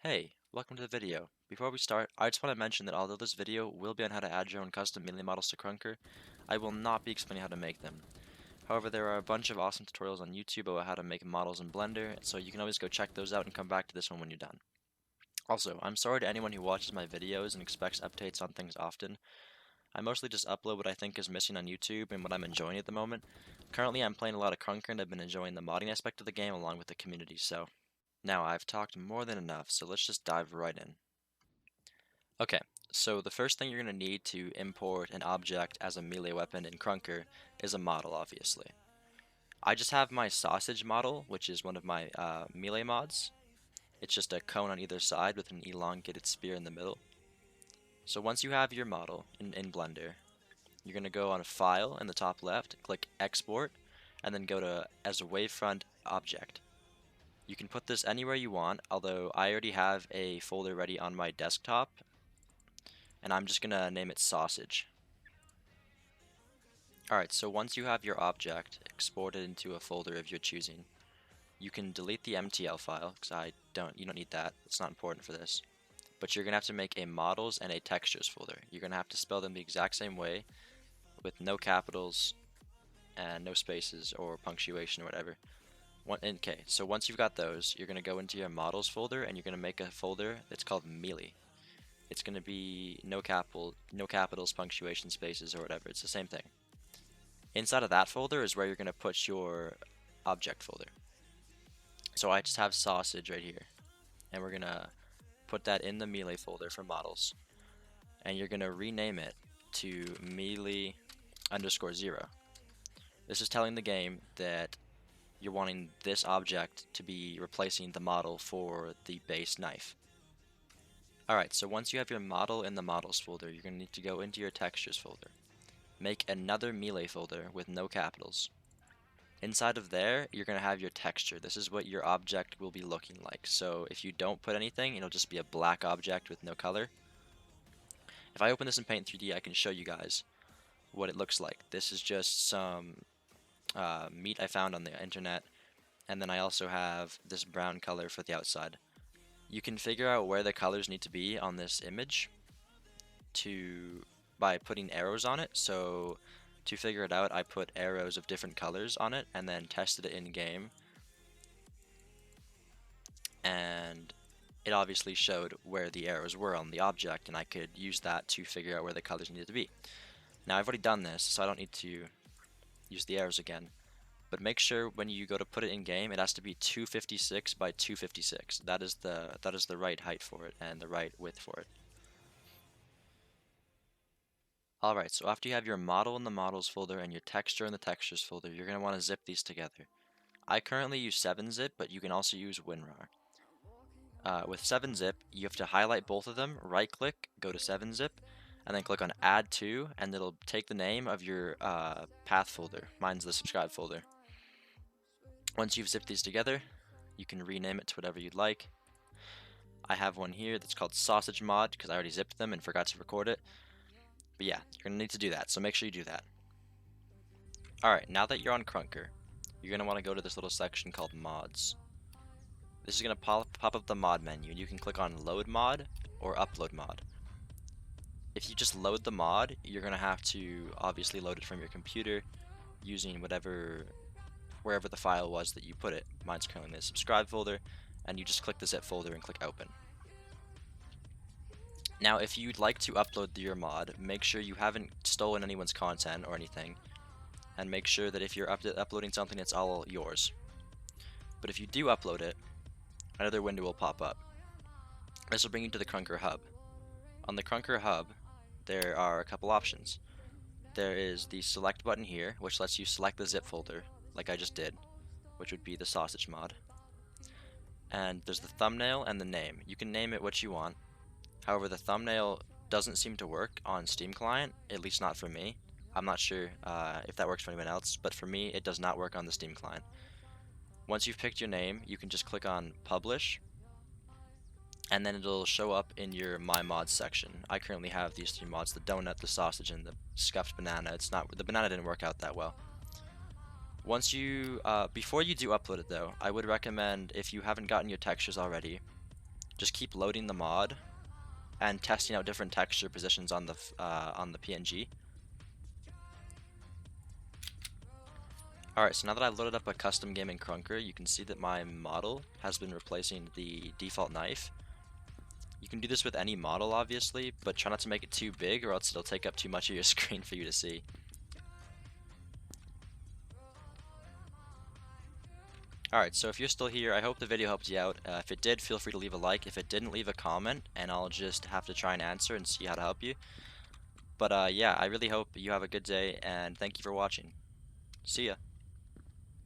Hey, welcome to the video. Before we start, I just want to mention that although this video will be on how to add your own custom melee models to KRUNKER, I will not be explaining how to make them. However, there are a bunch of awesome tutorials on YouTube about how to make models in Blender, so you can always go check those out and come back to this one when you're done. Also, I'm sorry to anyone who watches my videos and expects updates on things often. I mostly just upload what I think is missing on YouTube and what I'm enjoying at the moment. Currently, I'm playing a lot of KRUNKER and I've been enjoying the modding aspect of the game along with the community, so now I've talked more than enough, so let's just dive right in. Okay, so the first thing you're going to need to import an object as a melee weapon in KRUNKER is a model, obviously. I just have my sausage model, which is one of my melee mods. It's just a cone on either side with an elongated spear in the middle. So once you have your model in Blender, you're going to go on File in the top left, click Export, and then go to as a wavefront object. You can put this anywhere you want, although I already have a folder ready on my desktop, and I'm just going to name it sausage. Alright, so once you have your object exported into a folder of your choosing, you can delete the MTL file, because you don't need that, it's not important for this. But you're going to have to make a models and a textures folder. You're going to have to spell them the exact same way, with no capitals and no spaces or punctuation or whatever. Okay, so once you've got those, you're going to go into your models folder and you're going to make a folder that's called melee. It's going to be no capitals, punctuation, spaces, or whatever. It's the same thing. Inside of that folder is where you're going to put your object folder. So I just have sausage right here, and we're going to put that in the melee folder for models, and you're going to rename it to melee_0. This is telling the game that you're wanting this object to be replacing the model for the base knife. Alright, so once you have your model in the models folder, you're going to need to go into your textures folder. Make another melee folder with no capitals. Inside of there, you're going to have your texture. This is what your object will be looking like. So if you don't put anything, it'll just be a black object with no color. If I open this in Paint 3D, I can show you guys what it looks like. This is just some meat I found on the internet, and then I also have this brown color for the outside. You can figure out where the colors need to be on this image by putting arrows on it. So to figure it out, I put arrows of different colors on it and then tested it in game, and it obviously showed where the arrows were on the object, and I could use that to figure out where the colors needed to be. Now I've already done this, so I don't need to use the arrows again, but make sure when you go to put it in game, it has to be 256 by 256. That is the right height for it and the right width for it. Alright, so after you have your model in the models folder and your texture in the textures folder, you're going to want to zip these together. I currently use 7-zip, but you can also use WinRAR. With 7-zip, you have to highlight both of them, right click, go to 7-zip, and then click on add to, and it'll take the name of your path folder. Mine's the subscribe folder. Once you've zipped these together, you can rename it to whatever you'd like. I have one here that's called sausage mod because I already zipped them and forgot to record it. But yeah, you're going to need to do that, so make sure you do that. Alright, now that you're on KRUNKER, you're going to want to go to this little section called mods. This is going to pop up the mod menu, and you can click on load mod or upload mod. If you just load the mod, you're going to have to obviously load it from your computer using wherever the file was that you put it. Mine's currently in the subscribe folder, and you just click the zip folder and click open. Now if you'd like to upload your mod, make sure you haven't stolen anyone's content or anything, and make sure that if you're uploading something, it's all yours. But if you do upload it, another window will pop up. This will bring you to the KRUNKER hub. On the KRUNKER hub, there are a couple options. There is the select button here, which lets you select the zip folder, like I just did, which would be the sausage mod. And there's the thumbnail and the name. You can name it what you want. However, the thumbnail doesn't seem to work on Steam Client, at least not for me. I'm not sure if that works for anyone else, but for me, it does not work on the Steam Client. Once you've picked your name, you can just click on Publish, and then it'll show up in your My Mods section. I currently have these 3 mods, the donut, the sausage, and the scuffed banana. The banana didn't work out that well. Once you, before you do upload it though, I would recommend, if you haven't gotten your textures already, just keep loading the mod and testing out different texture positions on the PNG. Alright, so now that I've loaded up a custom game in KRUNKER, you can see that my model has been replacing the default knife. You can do this with any model, obviously, but try not to make it too big or else it'll take up too much of your screen for you to see. Alright, so if you're still here, I hope the video helped you out. If it did, feel free to leave a like. If it didn't, leave a comment, and I'll just have to try and answer and see how to help you. But yeah, I really hope you have a good day, and thank you for watching. See ya.